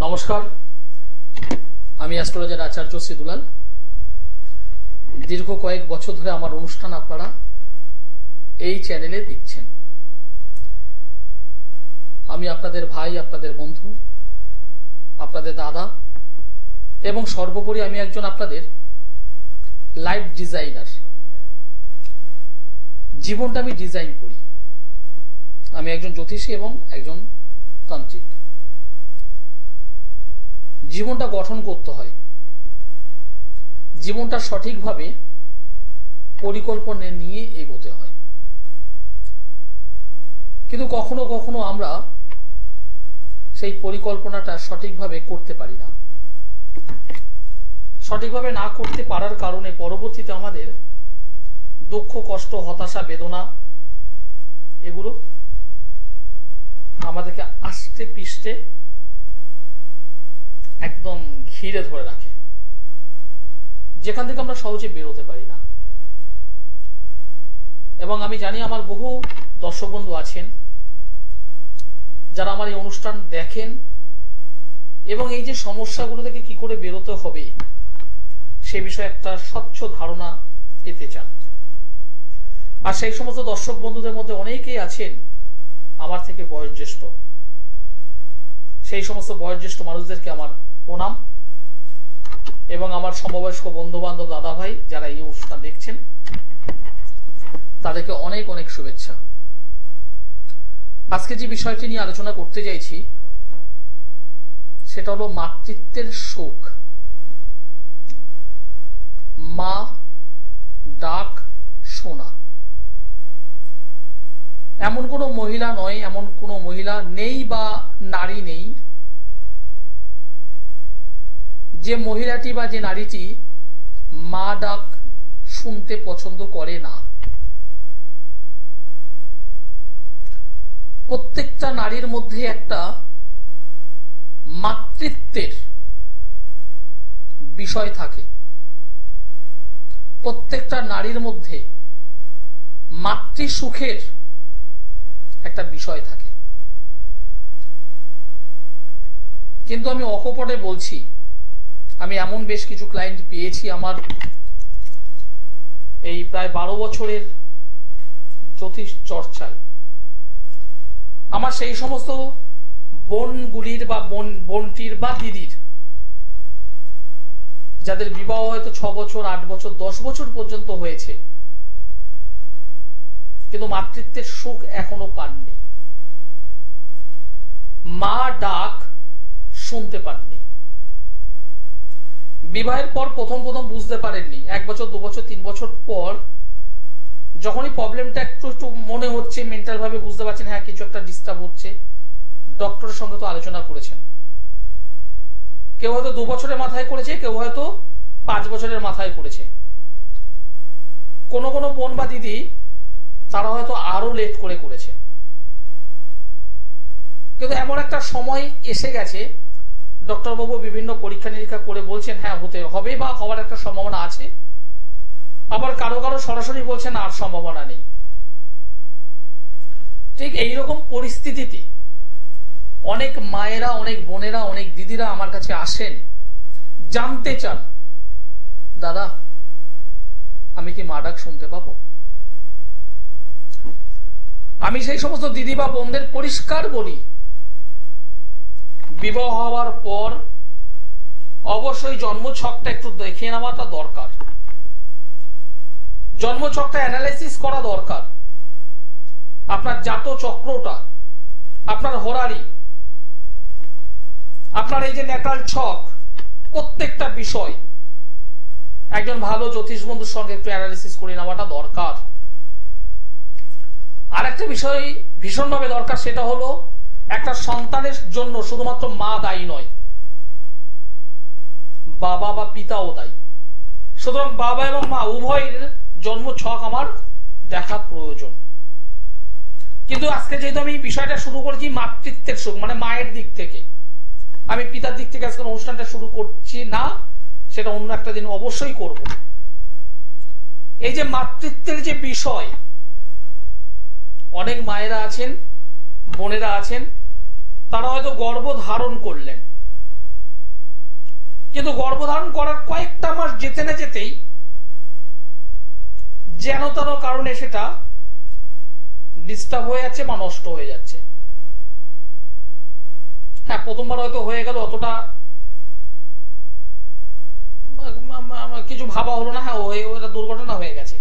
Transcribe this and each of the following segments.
নমস্কার, আমি অ্যাস্ট্রোলজার আচার্য শ্রীদুলাল। দীর্ঘ কয়েক বছর ধরে আমার অনুষ্ঠান আপনারা এই চ্যানেলে দেখছেন। আমি আপনাদের ভাই, আপনাদের বন্ধু, আপনাদের দাদা এবং সর্বোপরি আমি একজন আপনাদের লাইফ ডিজাইনার। জীবনটা আমি ডিজাইন করি। আমি একজন জ্যোতিষী এবং একজন তান্ত্রিক। জীবনটা গঠন করতে হয়, জীবনটা সঠিকভাবে পরিকল্পনা নিয়ে এগোতে হয়। কিন্তু কখনো কখনো আমরা সেই পরিকল্পনাটা সঠিকভাবে করতে পারি না। সঠিকভাবে না করতে পারার কারণে পরবর্তীতে আমাদের দুঃখ, কষ্ট, হতাশা, বেদনা এগুলো আমাদেরকে আষ্টে পিষ্টে একদম ঘিরে ধরে রাখে, যেখান থেকে আমরা সহজে বেরোতে পারি না। এবং আমি জানি আমার বহু দর্শক বন্ধু আছেন যারা আমার এই অনুষ্ঠান দেখেন এবং এই যে সমস্যাগুলো থেকে কি করে বেরোতে হবে সে বিষয়ে একটা স্বচ্ছ ধারণা পেতে চান। আর সেই সমস্ত দর্শক বন্ধুদের মধ্যে অনেকেই আছেন আমার থেকে বয়োজ্যেষ্ঠ। সেই সমস্ত বয়োজ্যেষ্ঠ মানুষদেরকে আমার প্রণাম এবং আমার সমবয়স্ক বন্ধু বান্ধব, দাদা ভাই যারা এই অনুষ্ঠান দেখছেন তাদেরকে অনেক অনেক শুভেচ্ছা। আজকে যে বিষয়টি নিয়ে আলোচনা করতে চাইছি সেটা হলো মাতৃত্বের সুখ। মা ডাক শোনা। এমন কোনো মহিলা নয়, এমন কোনো মহিলা নেই বা নারী নেই যে মহিলাটি বা যে নারীটি মা ডাক শুনতে পছন্দ করে না। প্রত্যেকটা নারীর মধ্যে একটা মাতৃত্বের বিষয় থাকে। প্রত্যেকটা নারীর মধ্যে মাতৃ সুখের একটা বিষয় থাকে। কিন্তু আমি অকপটে বলছি, আমি এমন বেশ কিছু ক্লায়েন্ট পেয়েছি আমার এই প্রায় 12 বছরের জ্যোতিষ চর্চায়। আমার সেই সমস্ত বোনগুলির বা বোনটির বা দিদির যাদের বিবাহ হয়তো 6 বছর, 8 বছর, 10 বছর পর্যন্ত হয়েছে, কিন্তু মাতৃত্বের সুখ এখনো পাননি। মা ডাক শুনতে পাননি। বিবাহের পর প্রথম বুঝতে পারেননি। 1 বছর, 2 বছর, 3 বছর পর যখনই প্রবলেমটা একটু একটু মনে হচ্ছে, মেন্টাল ভাবে বুঝতে পারছেন হ্যাঁ কিছু একটা ডিস্টার্ব হচ্ছে, ডক্টরের সঙ্গে তো আলোচনা করেছেন। কেউ হয়তো 2 বছরের মাথায় করেছে, কেউ হয়তো 5 বছরের মাথায় করেছে। কোনো কোনো বোন বা দিদি তারা হয়তো আরো লেট করে করেছে। কিন্তু এমন একটা সময় এসে গেছে, ডক্টরবাবু বিভিন্ন পরীক্ষা নিরীক্ষা করে বলছেন হ্যাঁ হতে হবে বা হওয়ার একটা সম্ভাবনা আছে। আবার কারো কারো সরাসরি বলছেন আর সম্ভাবনা নেই। ঠিক এইরকম পরিস্থিতিতে অনেক মায়েরা, অনেক বোনেরা, অনেক দিদিরা আমার কাছে আসেন, জানতে চান দাদা আমি কি মা ডাক শুনতে পাবো? আমি সেই সমস্ত দিদি বা বোনদের পরিষ্কার বলি, বিবাহ হওয়ার পর অবশ্যই জন্মছকটা একটু দেখে নেওয়াটা দরকার। জন্মছকটা অ্যানালাইসিস করা দরকার। আপনার জাত চক্রটা, আপনার হোরারি, আপনার এই যে ন্যাটাল ছক, প্রত্যেকটা বিষয় একজন ভালো জ্যোতিষ বন্ধুর সঙ্গে একটু অ্যানালাইসিস করে নেওয়াটা দরকার। আর একটা বিষয় ভীষণভাবে দরকার, সেটা হলো একটা সন্তানের জন্য শুধুমাত্র মা দায়ী নয়, বাবা বা পিতাও দায়ী। সুতরাং বাবা এবং মা উভয়ের জন্ম ছক আমার দেখা প্রয়োজন। কিন্তু আজকে যেহেতু আমি বিষয়টা শুরু করেছি মাতৃত্বের সুখ, মানে মায়ের দিক থেকে, আমি পিতার দিক থেকে আজকে অনুষ্ঠানটা শুরু করছি না, সেটা অন্য একটা দিন অবশ্যই করব। এই যে মাতৃত্বের যে বিষয়, অনেক মায়েরা আছেন, বোনেরা আছেন, তারা হয়তো গর্ভ ধারণ করলেন, কিন্তু গর্ভধারণ করার কয়েকটা মাস যেতে না যেতেই যেন তেন কারণে সেটা ডিস্টার্ব হয়ে যাচ্ছে বা নষ্ট হয়ে যাচ্ছে। হ্যাঁ, প্রথমবার হয়তো হয়ে গেল, অতটা কিছু ভাবা হলো না, হ্যাঁ ওটা দুর্ঘটনা হয়ে গেছে।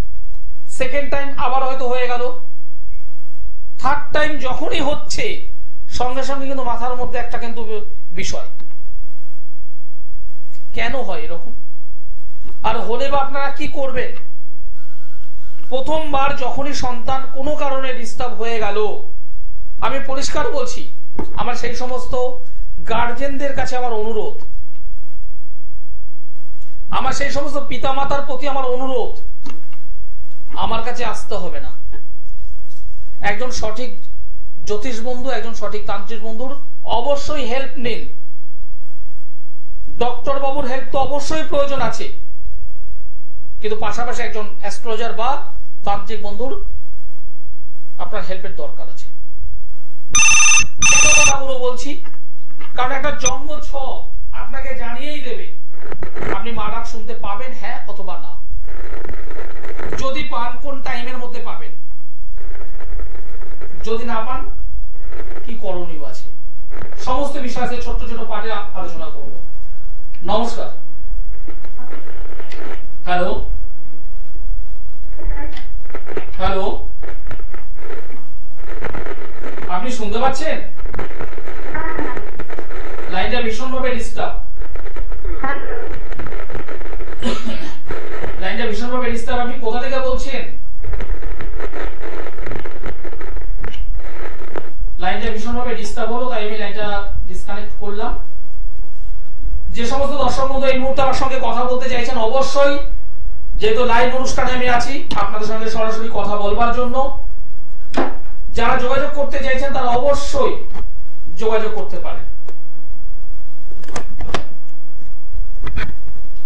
সেকেন্ড টাইম আবার হয়তো হয়ে গেল, থার্ড টাইম যখনই হচ্ছে সঙ্গে সঙ্গে কিন্তু মাথার মধ্যে একটা কিন্তু বিষয়, কেন হয় এরকম, আর হলে বা আপনারা কি করবেন? প্রথমবার যখনই সন্তান কোনো কারণে ডিস্টার্ব হয়ে গেল, আমি পরিষ্কার বলছি, আমার সেই সমস্ত গার্জেনদের কাছে আমার অনুরোধ, আমার সেই সমস্ত পিতামাতার প্রতি আমার অনুরোধ, আমার কাছে আসতে হবে না। একজন সঠিক জ্যোতিষ বন্ধু, একজন সঠিক তান্ত্রিক বন্ধুর অবশ্যই হেল্প নিন। ডক্টর বাবুর হেল্প তো অবশ্যই প্রয়োজন আছে, কিন্তু পাশাপাশি একজন অ্যাস্ট্রোলজার বা তান্ত্রিক বন্ধুর আপনার হেল্পের দরকার আছে। কথাগুলো বলছি কারণ একটা জন্ম ছক আপনাকে জানিয়েই দেবে আপনি মা ডাক শুনতে পাবেন, হ্যাঁ অথবা না। যদি পান কোন টাইমের মধ্যে পাবেন, যদি না পান কি করণীয় আছে, সমস্ত বিষয় আছে ছোট্ট ছোট পাঠে আলোচনা করব। নমস্কার। হ্যালো হ্যালো, আপনি শুনতে পাচ্ছেন? লাইনটা ভীষণভাবে ডিস্টার্ব, লাইনটা ভীষণভাবে ডিস্টার্ব। আপনি কোথা থেকে বলছেন? লাইনটা ভীষণভাবে ডিস্টার্ব হলো, তাই আমি লাইনটা ডিসকানেক্ট করলাম। যে সমস্ত দর্শক বন্ধু এই মুহূর্তে আমার সঙ্গে কথা বলতে চাইছেন, অবশ্যই যেহেতু লাইভ অনুষ্ঠানে আমি আছি আপনাদের সঙ্গে সরাসরি কথা বলবার জন্য, যারা যোগাযোগ করতে চাইছেন তারা অবশ্যই যোগাযোগ করতে পারেন।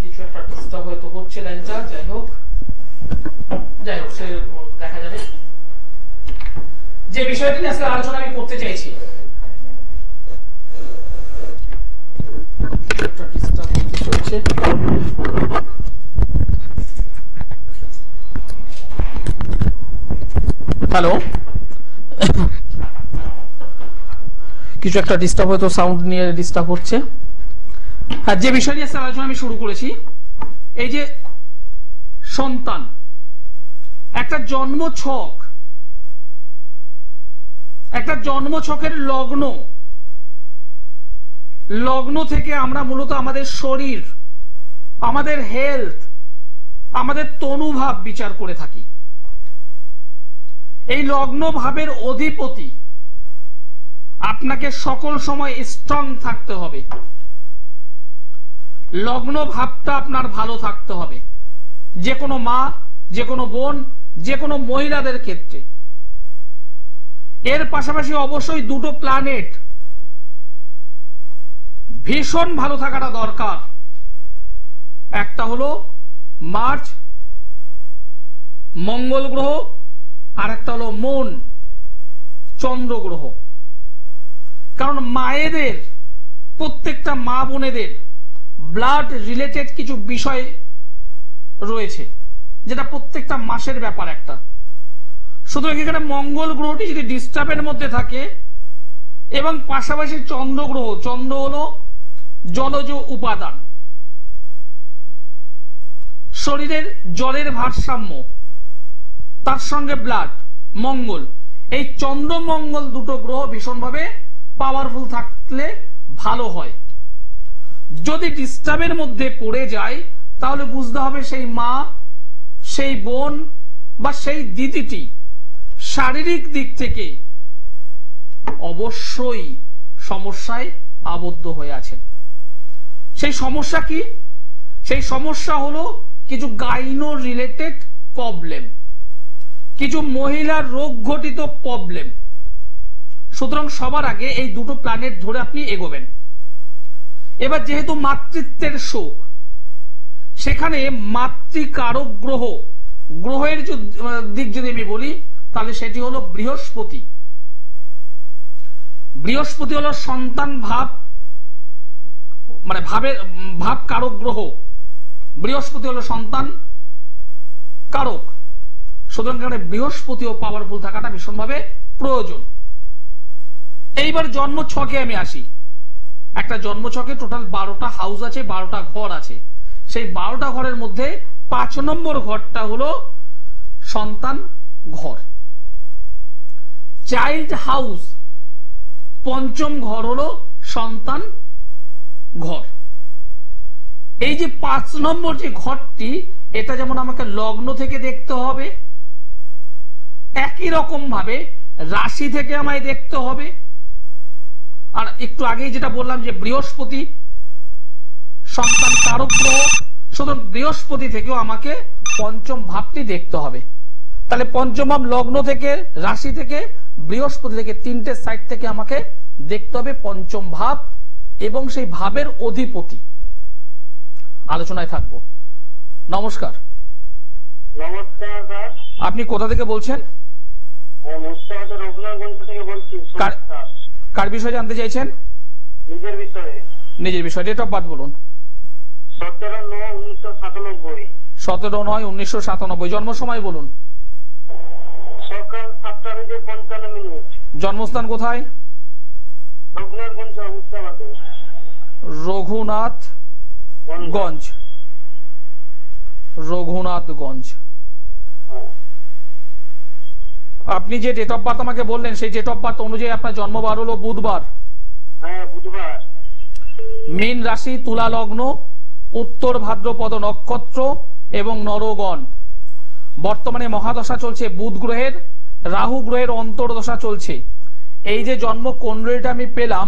কিছু একটা ডিস্টার্ব হয়তো হচ্ছে লাইনটা, যাই হোক সে দেখা যাবে। যে বিষয়টি নিয়ে আজকে আলোচনা আমি করতে চাইছি, হ্যালো, কিছু একটা ডিস্টার্ব হয়তো সাউন্ড নিয়ে ডিস্টার্ব হচ্ছে। হ্যাঁ, যে বিষয় নিয়ে আলোচনা আমি শুরু করেছি, এই যে সন্তান একটা জন্ম ছক, একটা জন্ম ছকের লগ্ন, লগ্ন থেকে আমরা মূলত আমাদের শরীর, আমাদের হেলথ, আমাদের তনুভাব বিচার করে থাকি। এই লগ্ন ভাবের অধিপতি আপনাকে সকল সময় স্ট্রং থাকতে হবে, লগ্ন ভাবটা আপনার ভালো থাকতে হবে, যে কোনো মা, যে কোনো বোন, যে কোনো মহিলাদের ক্ষেত্রে। এর পাশাপাশি অবশ্যই দুটো প্ল্যানেট ভীষণ ভালো থাকাটা দরকার। একটা হলো মার্চ মঙ্গল গ্রহ, আর একটা হলো মন চন্দ্র গ্রহ। কারণ মায়েদের, প্রত্যেকটা মা বোনেদের ব্লাড রিলেটেড কিছু বিষয় রয়েছে, যেটা প্রত্যেকটা মাসের ব্যাপার একটা। সুতরাং এখানে মঙ্গল গ্রহটি যদি ডিস্টার্বের মধ্যে থাকে এবং পাশাপাশি চন্দ্র গ্রহ, চন্দ্র হলো জলজ উপাদান, শরীরের জলের ভারসাম্য, তার সঙ্গে ব্লাড, মঙ্গল, এই চন্দ্র মঙ্গল দুটো গ্রহ ভীষণভাবে পাওয়ারফুল থাকলে ভালো হয়। যদি ডিস্টার্বের মধ্যে পড়ে যায় তাহলে বুঝতে হবে সেই মা, সেই বোন বা সেই দিদিটি শারীরিক দিক থেকে অবশ্যই সমস্যায় আবদ্ধ হয়ে আছেন। সেই সমস্যা কি? সেই সমস্যা হলো কিছু গাইনো রিলেটেড প্রবলেম, কিছু মহিলার রোগ ঘটিত প্রবলেম। সুতরাং সবার আগে এই দুটো প্ল্যানেট ধরে আপনি এগোবেন। এবার যেহেতু মাতৃত্বের শোক, সেখানে মাতৃকারক গ্রহ, গ্রহের দিক যদি আমি বলি তাহলে সেটি হলো বৃহস্পতি। বৃহস্পতি হলো সন্তান ভাব, মানে ভাব কারক গ্রহ, বৃহস্পতি হলো সন্তান কারক, সুতরাং এখানে বৃহস্পতিও পাওয়ারফুল থাকাটা ভীষণভাবে প্রয়োজন। এইবার জন্ম ছকে আমি আসি। একটা জন্ম ছকে টোটাল 12টা হাউস আছে, 12টা ঘর আছে। সেই 12টা ঘরের মধ্যে 5 নম্বর ঘরটা হলো সন্তান ঘর, চাইল্ড হাউস। 5ম ঘর হলো সন্তান ঘর। এই যে 5 নম্বর যে ঘরটি, এটা যেমন আমাকে লগ্ন থেকে দেখতে হবে, একই রকম ভাবে রাশি থেকে আমায় দেখতে হবে। আর একটু আগেই যেটা বললাম যে বৃহস্পতি সন্তান কারক গ্রহ, সুতরাং বৃহস্পতি থেকেও আমাকে 5ম ভাবটি দেখতে হবে। তাহলে 5ম ভাব লগ্ন থেকে, রাশি থেকে, বৃহস্পতি থেকে, 3টে সাইড থেকে আমাকে দেখতে হবে 5ম ভাব এবং সেই ভাবের অধিপতি। আলোচনায় থাকবো। নমস্কার। নমস্কার স্যার। আপনি কোথা থেকে বলছেন? মুর্শিদাবাদের রঘুনাথগঞ্জ থেকে বলছি। কার বিষয়ে জানতে চাইছেন? নিজের বিষয়ে। নিজের বিষয়। ডেট অফ বার্থ বলুন। 17/9/1997। 17/9/1997। জন্ম সময় বলুন। সকাল 7:55। জন্মস্থান কোথায়? রঘুনাথগঞ্জ, মুর্শিদাবাদে। রঘুনাথগঞ্জ। রঘুনাথগঞ্জ। আপনি যে ডেট অফ বার্থ আমাকে বললেন, সেই ডেট অফ বার্থ অনুযায়ী আপনার জন্মবার হলো বুধবার। হ্যাঁ, বুধবার। মীন রাশি, তুলা লগ্ন, উত্তর ভাদ্রপদ নক্ষত্র এবং নরগণ। বর্তমানে মহাদশা চলছে বুধ গ্রহের, রাহু গ্রহের অন্তর্দশা চলছে। এই যে জন্ম কুণ্ডলীটা আমি পেলাম,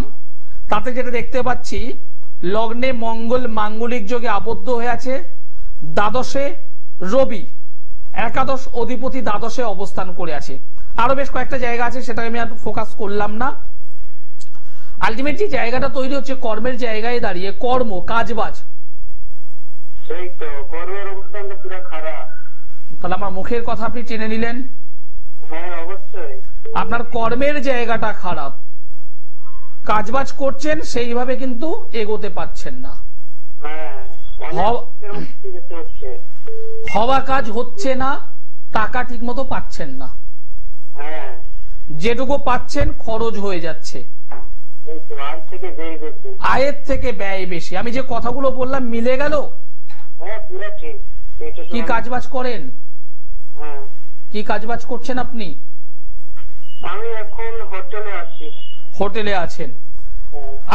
তাতে যেটা দেখতে পাচ্ছি, লগ্নে মঙ্গল মাঙ্গলিক যোগে আবদ্ধ হয়ে আছে, দ্বাদশে রবি, একাদশ অধিপতি দ্বাদশে অবস্থান করে আছে। আরো বেশ কয়েকটা জায়গা আছে, সেটা আমি আর ফোকাস করলাম না। আলটিমেট যে জায়গাটা তৈরি হচ্ছে কর্মের জায়গায় দাঁড়িয়ে, কর্ম, কাজবাজ। সেই তো, কর্মের অবস্থানটা পুরো খারাপ। তাহলে আমার মুখের কথা আপনি টেনে নিলেন। হ্যাঁ, অবশ্যই। আপনার কর্মের জায়গাটা খারাপ, কাজবাজ করছেন সেইভাবে কিন্তু এগোতে পারছেন না। হওয়া কাজ হচ্ছে না, টাকা ঠিক মতো পাচ্ছেন না, যেটুকু পাচ্ছেন খরচ হয়ে যাচ্ছে, আয়ের থেকে ব্যয় বেশি। আমি যে কথাগুলো বললাম মিলে গেল? কি কাজবাজ করেন? কি কাজবাজ করছেন আপনি? আমি এখন হোটেলে আছি। হোটেলে আছেন।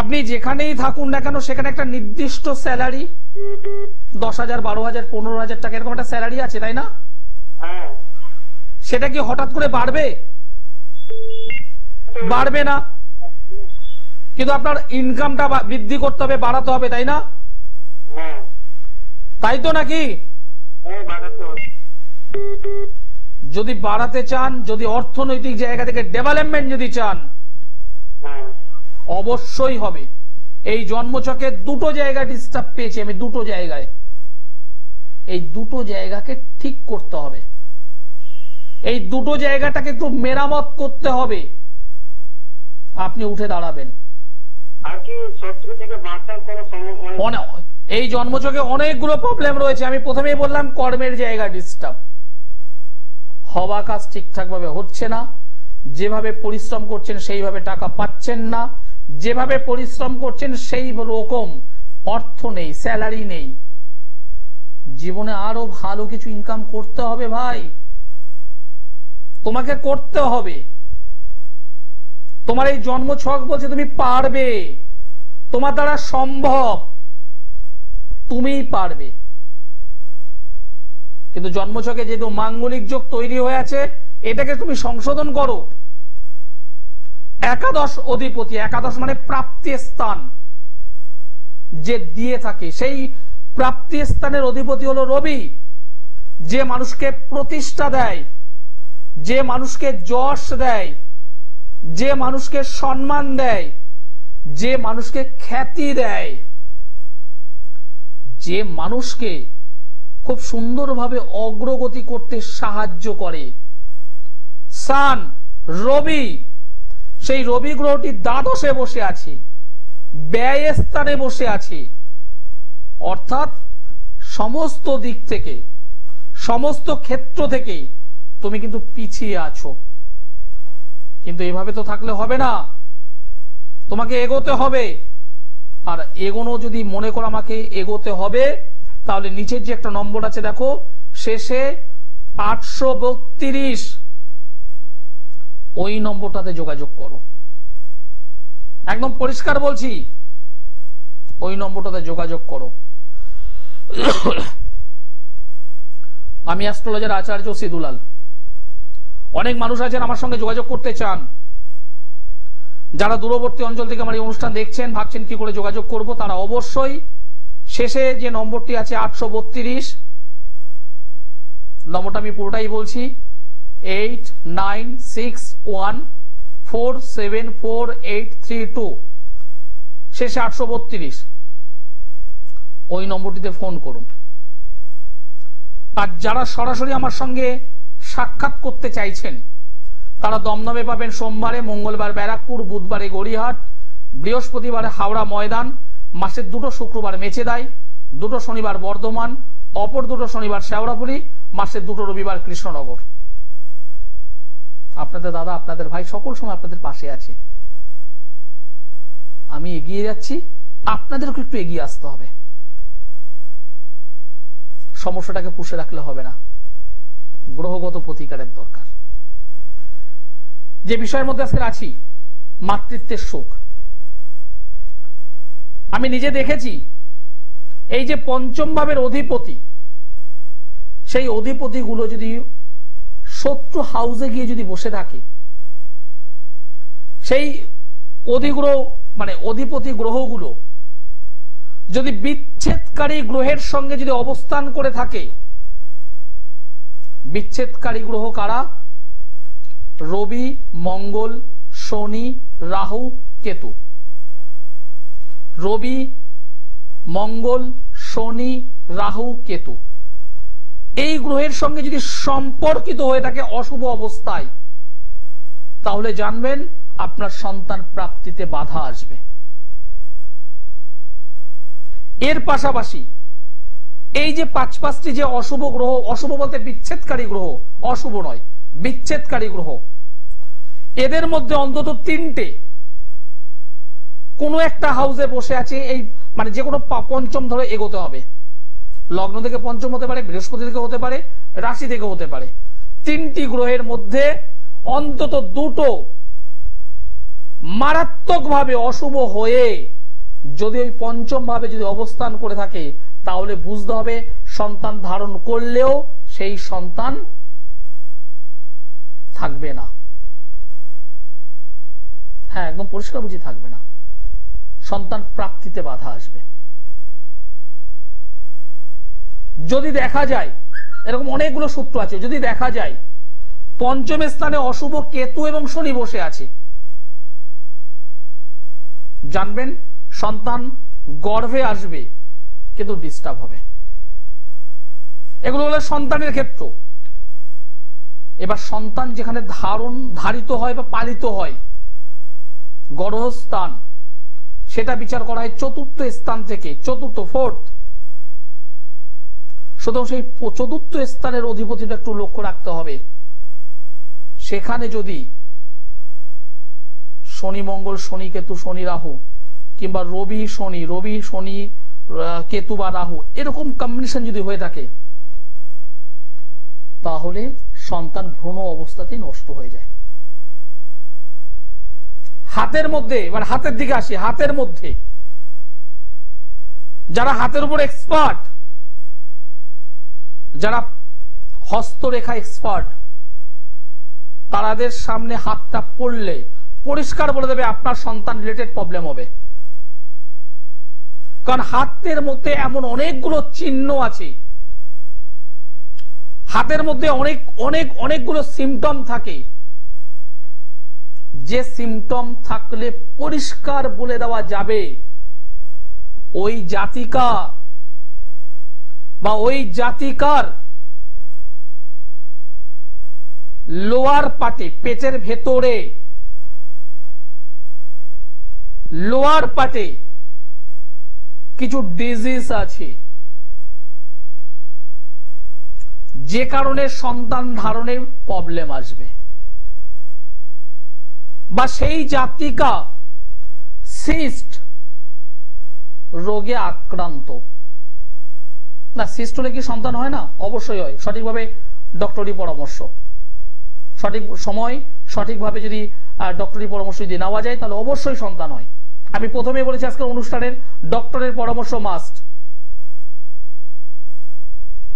আপনি যেখানেই থাকুন না কেন, সেখানে একটা নির্দিষ্ট স্যালারি 10,000, 12,000, 15,000 টাকা এরকম একটা স্যালারি আছে, তাই না? সেটা কি হঠাৎ করে বাড়বে? বাড়বে না, কিন্তু আপনার ইনকামটা বৃদ্ধি করতে হবে, বাড়াতে হবে, তাই না? তাই তো নাকি? যদি বাড়াতে চান, যদি অর্থনৈতিক জায়গা থেকে ডেভেলপমেন্ট যদি চান, অবশ্যই হবে। এই জন্মছকে দুটো জায়গা ডিস্টার্ব পেয়েছি আমি, দুটো জায়গায়। এই দুটো জায়গাকে ঠিক করতে হবে, এই দুটো জায়গাটাকে একটু মেরামত করতে হবে, আপনি উঠে দাঁড়াবেন। এই জন্মছকে অনেকগুলো প্রবলেম রয়েছে। আমি প্রথমেই বললাম কর্মের জায়গা ডিস্টার্ব, হওয়া কাজ ঠিকঠাক ভাবে হচ্ছে না, যেভাবে পরিশ্রম করছেন সেইভাবে টাকা পাচ্ছেন না, যেভাবে পরিশ্রম করছেন সেই রকম অর্থ নেই, স্যালারি নেই। জীবনে আরো ভালো কিছু ইনকাম করতে হবে ভাই, তোমাকে করতে হবে। তোমার এই জন্ম ছক বলছে তুমি পারবে, তোমার দ্বারা সম্ভব, তুমিই পারবে। কিন্তু জন্মছকে যেহেতু মাঙ্গলিক যোগ তৈরি হয়ে আছে, এটাকে তুমি সংশোধন করো। একাদশ অধিপতি, একাদশ মানে প্রাপ্তি স্থান যে দিয়ে থাকে, সেই প্রাপ্তি স্থানের অধিপতি হলো রবি, যে মানুষকে প্রতিষ্ঠা দেয়, যে মানুষকে যশ দেয়, যে মানুষকে সম্মান দেয়, যে মানুষকে খ্যাতি দেয়, যে মানুষকে খুব সুন্দরভাবে অগ্রগতি করতে সাহায্য করে। সান, রবি, সেই রবি গ্রহটি দ্বাদশে বসে আছে। ব্যয় স্থানে বসে আছে, অর্থাৎ সমস্ত দিক থেকে, সমস্ত ক্ষেত্র থেকে তুমি কিন্তু পিছিয়ে আছো। কিন্তু এভাবে তো থাকলে হবে না, তোমাকে এগোতে হবে। আর এগোনো যদি মনে করো আমাকে এগোতে হবে, তাহলে নিচের যে একটা নম্বর আছে দেখো, শেষে 832, ওই নম্বরটাতে যোগাযোগ করো। একদম পরিষ্কার বলছি, ওই নম্বরটাতে যোগাযোগ করো। আমি অ্যাস্ট্রোলজার আচার্য সিদুলাল। অনেক মানুষ আছেন আমার সঙ্গে যোগাযোগ করতে চান, যারা দূরবর্তী অঞ্চল থেকে আমার এই অনুষ্ঠান দেখছেন, ভাবছেন কি করে যোগাযোগ করব, তারা অবশ্যই শেষে যে নম্বরটি আছে 832, নম্বরটা আমি পুরোটাই বলছি, 8961474832, শেষে 832, ওই নম্বরটিতে ফোন করুন। আর যারা সরাসরি আমার সঙ্গে সাক্ষাৎ করতে চাইছেন, তারা দমদমে পাবেন সোমবারে, মঙ্গলবার ব্যারাকপুর, বুধবারে গড়িয়াহাট, বৃহস্পতিবারে হাওড়া ময়দান, মাসের 2 শুক্রবার মেচেদাই, 2 শনিবার বর্ধমান, অপর 2 শনিবার শেওড়াফুলি, মাসের 2 রবিবার কৃষ্ণনগর। আপনাদের দাদা, আপনাদের ভাই সকল সময় আপনাদের পাশে আছে। আমি এগিয়ে যাচ্ছি, আপনাদেরকে একটু এগিয়ে আসতে হবে। সমস্যাটাকে পুষে রাখলে হবে না, গ্রহগত প্রতিকারের দরকার। যে বিষয়ের মধ্যে আজকে আছি, মাতৃত্বের সুখ। আমি নিজে দেখেছি, এই যে পঞ্চম ভাবের অধিপতি, সেই অধিপতিগুলো যদি শত্রু হাউসে গিয়ে যদি বসে থাকে, সেই অধিপতি গ্রহগুলো যদি বিচ্ছেদকারী গ্রহের সঙ্গে যদি অবস্থান করে থাকে, বিচ্ছেদকারী গ্রহ কারা? রবি, মঙ্গল, শনি, রাহু, কেতু। রবি, মঙ্গল, শনি, রাহু, কেতু, এই গ্রহের সঙ্গে যদি সম্পর্কিত হয়ে থাকে অশুভ অবস্থায়, তাহলে জানবেন আপনার সন্তান প্রাপ্তিতে বাধা আসবে। এর পাশাপাশি এই যে 5টি যে অশুভ গ্রহ, অশুভ বলতে বিচ্ছেদকারী গ্রহ, অশুভ নয়, বিচ্ছেদকারী গ্রহ, এদের মধ্যে অন্তত 3টে কোন একটা হাউসে বসে আছে। এই যে কোনো পঞ্চম ধরে এগোতে হবে। লগ্ন থেকে পঞ্চম হতে পারে, বৃহস্পতি থেকে হতে পারে, রাশি থেকে হতে পারে। 3টি গ্রহের মধ্যে অন্তত 2টো মারাত্মকভাবে অশুভ হয়ে যদি ওই পঞ্চম ভাবে যদি অবস্থান করে থাকে, তাহলে বুঝতে হবে সন্তান ধারণ করলেও সেই সন্তান থাকবে না। হ্যাঁ, একদম পরিষ্কার বুঝি থাকবে না, সন্তান প্রাপ্তিতে বাধা আসবে। যদি দেখা যায়, এরকম অনেকগুলো সূত্র আছে, যদি দেখা যায় পঞ্চম স্থানে অশুভ কেতু এবং শনি বসে আছে, জানবেন সন্তান গর্ভে আসবে কিন্তু ডিস্টার্ব হবে। এগুলো হলো সন্তানের ক্ষেত্র। এবার সন্তান যেখানে ধারিত হয় বা পালিত হয়, গর্ভস্থান, সেটা বিচার করা হয় 4র্থ স্থান থেকে, 4th। সুতরাং সেই 4র্থ স্থানের অধিপতিটা একটু লক্ষ্য রাখতে হবে। সেখানে যদি শনি মঙ্গল, শনি কেতু, শনি রাহু, কিংবা রবি শনি কেতু বা রাহু, এরকম কম্বিনেশন যদি হয়ে থাকে, তাহলে সন্তান ভ্রূণ অবস্থাতেই নষ্ট হয়ে যায়। হাতের মধ্যে, এবার হাতের দিকে আসি, হাতের মধ্যে যারা হাতের উপর এক্সপার্ট, যারা হস্তরেখা এক্সপার্ট, তাদের সামনে হাতটা পড়লে পরিষ্কার বলে দেবে আপনার সন্তান রিলেটেড প্রবলেম হবে। কারণ হাতের মধ্যে এমন অনেকগুলো চিহ্ন আছে, হাতের মধ্যে অনেকগুলো সিমটম থাকে, যে সিমটম থাকলে পরিষ্কার বলে দেওয়া যাবে ওই জাতিকা বা ওই জাতিকার লোয়ার পার্টে, পেটের ভেতরে লোয়ার পার্টে কিছু ডিজিজ আছে, যে কারণে সন্তান ধারণের প্রবলেম আসবে, বা সেই জাতিকা সিস্ট রোগে আক্রান্ত। না, সিস্ট হলে কি সন্তান হয় না? অবশ্যই হয়, সঠিকভাবে ডক্টরি পরামর্শ, সঠিক সময় সঠিকভাবে যদি ডক্টরি পরামর্শ যদি নেওয়া যায় তাহলে অবশ্যই সন্তান হয়। আমি প্রথমে বলেছি আজকের অনুষ্ঠানের ডক্টরের পরামর্শ মাস্ট,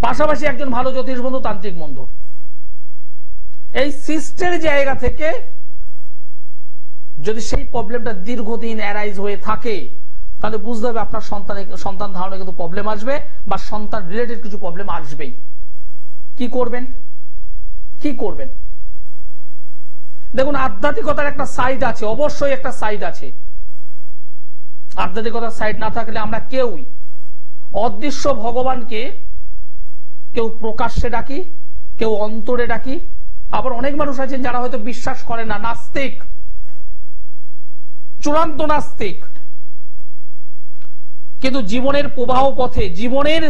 পাশাপাশি একজন ভালো জ্যোতিষ বন্ধু, তান্ত্রিক বন্ধু। এই সিস্টের জায়গা থেকে যদি সেই প্রবলেমটা দীর্ঘদিন অ্যারাইজ হয়ে থাকে তাহলে বুঝতে হবে আপনার সন্তান ধারণে কিন্তু প্রবলেম আসবে, বা সন্তান রিলেটেড কিছু প্রবলেম আসবেই। কি করবেন? কি করবেন? দেখুন, আধ্যাত্মিকতার একটা সাইড আছে, অবশ্যই একটা সাইড আছে। আধ্যাত্মিকতার সাইড না থাকলে আমরা কেউই অদৃশ্য ভগবানকে কেউ প্রকাশ্যে ডাকি, কেউ অন্তরে ডাকি। আবার অনেক মানুষ আছেন যারা হয়তো বিশ্বাস করে না, নাস্তিক, চূড়ান্ত নাস্তিক, কিন্তু জীবনের প্রবাহ পথে, জীবনের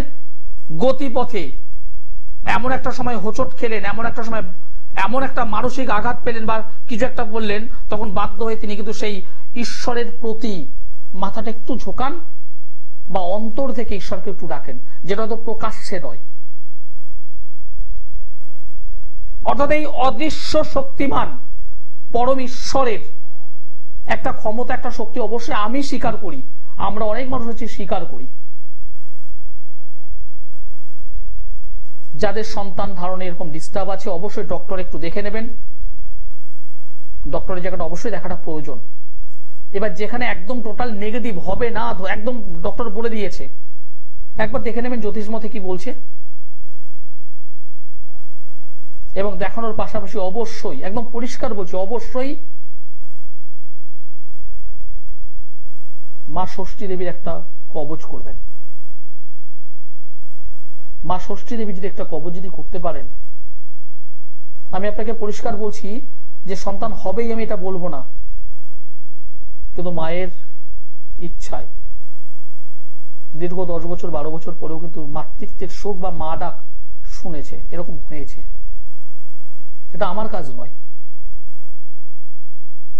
গতিপথে এমন একটা সময় হোঁচট খেলেন, এমন একটা সময় এমন একটা মানসিক আঘাত পেলেন বা কিছু একটা বললেন, তখন বাধ্য হয়ে তিনি কিন্তু সেই ঈশ্বরের প্রতি মাথাটা একটু ঝোকান বা অন্তর থেকে ঈশ্বরকে একটু ডাকেন, যেটা তো প্রকাশ্যে নয়। অর্থাৎ এই অদৃশ্য শক্তিমান পরম ঈশ্বরের একটা ক্ষমতা, একটা শক্তি অবশ্যই আমি স্বীকার করি, আমরা অনেক মানুষ হচ্ছে স্বীকার করি। যাদের সন্তান ধারণে এরকম ডিস্টার্ব আছে অবশ্যই ডক্টর একটু দেখে নেবেন, ডক্টরের জায়গাটা অবশ্যই দেখাটা প্রয়োজন। এবার যেখানে একদম টোটাল নেগেটিভ হবে না, একদম ডক্টর বলে দিয়েছে, একবার দেখে নেবেন জ্যোতিষ মতে কি বলছে, এবং দেখানোর পাশাপাশি অবশ্যই একদম পরিষ্কার বলছি, অবশ্যই মা ষষ্ঠী দেবীর একটা কবচ করবেন। মা ষষ্ঠী দেবী যদি একটা কবচ যদি করতে পারেন, আমি আপনাকে পরিষ্কার বলছি যে সন্তান হবেই আমি এটা বলবো না, কিন্তু মায়ের ইচ্ছায় দীর্ঘ 10 বছর 12 বছর পরেও কিন্তু মাতৃত্বের শোক বা মা ডাক শুনেছে, এরকম হয়েছে। এটা আমার কাজ নয়,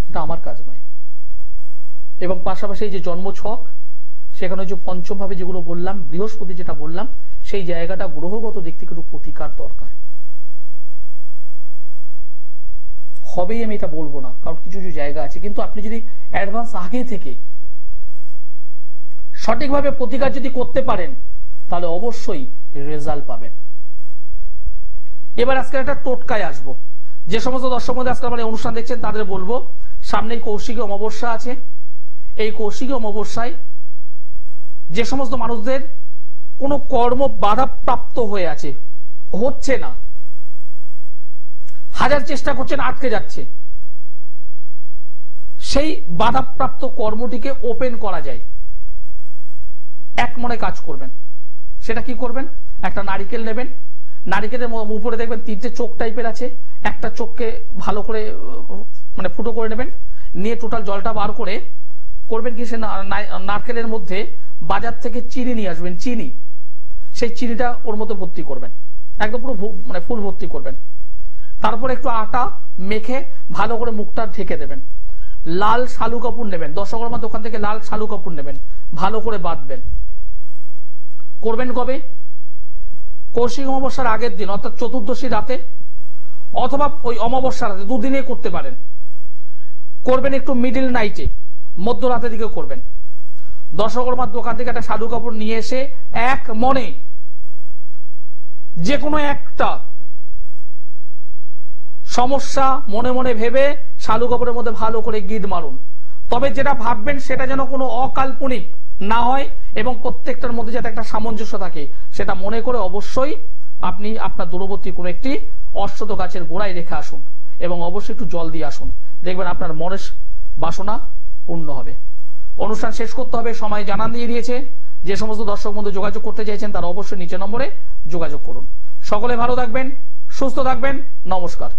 এটা আমার কাজ নয়। এবং পাশাপাশি এই যে জন্মছক, সেখানে যে পঞ্চম ভাবে যেগুলো বললাম, বৃহস্পতি যেটা বললাম, সেই জায়গাটা গ্রহগত দিক থেকে একটু প্রতিকার দরকার। হবেই আমি এটা বলবো না, কারণ কিছু কিছু জায়গা আছে, কিন্তু আপনি যদি অ্যাডভান্স আগে থেকে সঠিকভাবে প্রতিকার যদি করতে পারেন তাহলে অবশ্যই রেজাল্ট পাবেন। এবার আজকে একটা টোটকায় আসবো। যে সমস্ত দর্শক মধ্যে আজকে আমার অনুষ্ঠান দেখছেন তাদের বলবো, সামনেই কৌশিকী অমাবস্যা আছে। এই কৌশিকী অমাবস্যায় যে সমস্ত মানুষদের কোনো কর্ম বাধাপ্রাপ্ত হয়ে আছে, হচ্ছে না, হাজার চেষ্টা করছেন আটকে যাচ্ছে, সেই বাধাপ্রাপ্ত কর্মটিকে ওপেন করা যায়। এক মনে কাজ করবেন। সেটা কি করবেন? একটা নারিকেল নেবেন, নারিকেলের উপরে দেখবেন 3টে চোখ টাইপের আছে, একটা চোখকে ভালো করে মানে ফুটো করে নেবেন, নিয়ে টোটাল জলটা বার করে করবেন কি, সে নারকেলের মধ্যে বাজার থেকে চিনি নিয়ে আসবেন, চিনি, সেই চিনিটা ওর মধ্যে ভর্তি করবেন, একদম পুরো মানে ফুল ভর্তি করবেন। তারপর একটু আটা মেখে ভালো করে মুখটা ঢেকে দেবেন। লাল শালু কাপড় নেবেন, দশকর্মার দোকান থেকে লাল শালু কাপড় নেবেন, ভালো করে বাঁধবেন। করবেন কবে? কৌশিক অমাবস্যার আগের দিন, অর্থাৎ চতুর্দশী রাতে, অথবা ওই অমাবস্যা রাতে, দুদিনে করতে পারেন। করবেন একটু মিডিল নাইটে, মধ্যরাতের দিকে করবেন। দশকর্মার দোকান থেকে একটা শালু কাপড় নিয়ে এসে এক মনে যে কোনো একটা সমস্যা মনে মনে ভেবে শালু কাপড়ের মধ্যে ভালো করে গিট মারুন। তবে যেটা ভাববেন সেটা যেন কোনো অকাল্পনিক না হয় এবং প্রত্যেকটার মধ্যে যাতে একটা সামঞ্জস্য থাকে, সেটা মনে করে অবশ্যই আপনি আপনার দূরবর্তী কোনো একটি অশ্বত্থ গাছের গোড়ায় রেখে আসুন এবং অবশ্যই একটু জল দিয়ে আসুন। দেখবেন আপনার মনের বাসনা পূর্ণ হবে। অনুষ্ঠান শেষ করতে হবে, সময় জানান দিয়ে দিয়েছে। যে সমস্ত দর্শক বন্ধু যোগাযোগ করতে চাইছেন তারা অবশ্যই নিচে নম্বরে যোগাযোগ করুন। সকলে ভালো থাকবেন, সুস্থ থাকবেন, নমস্কার।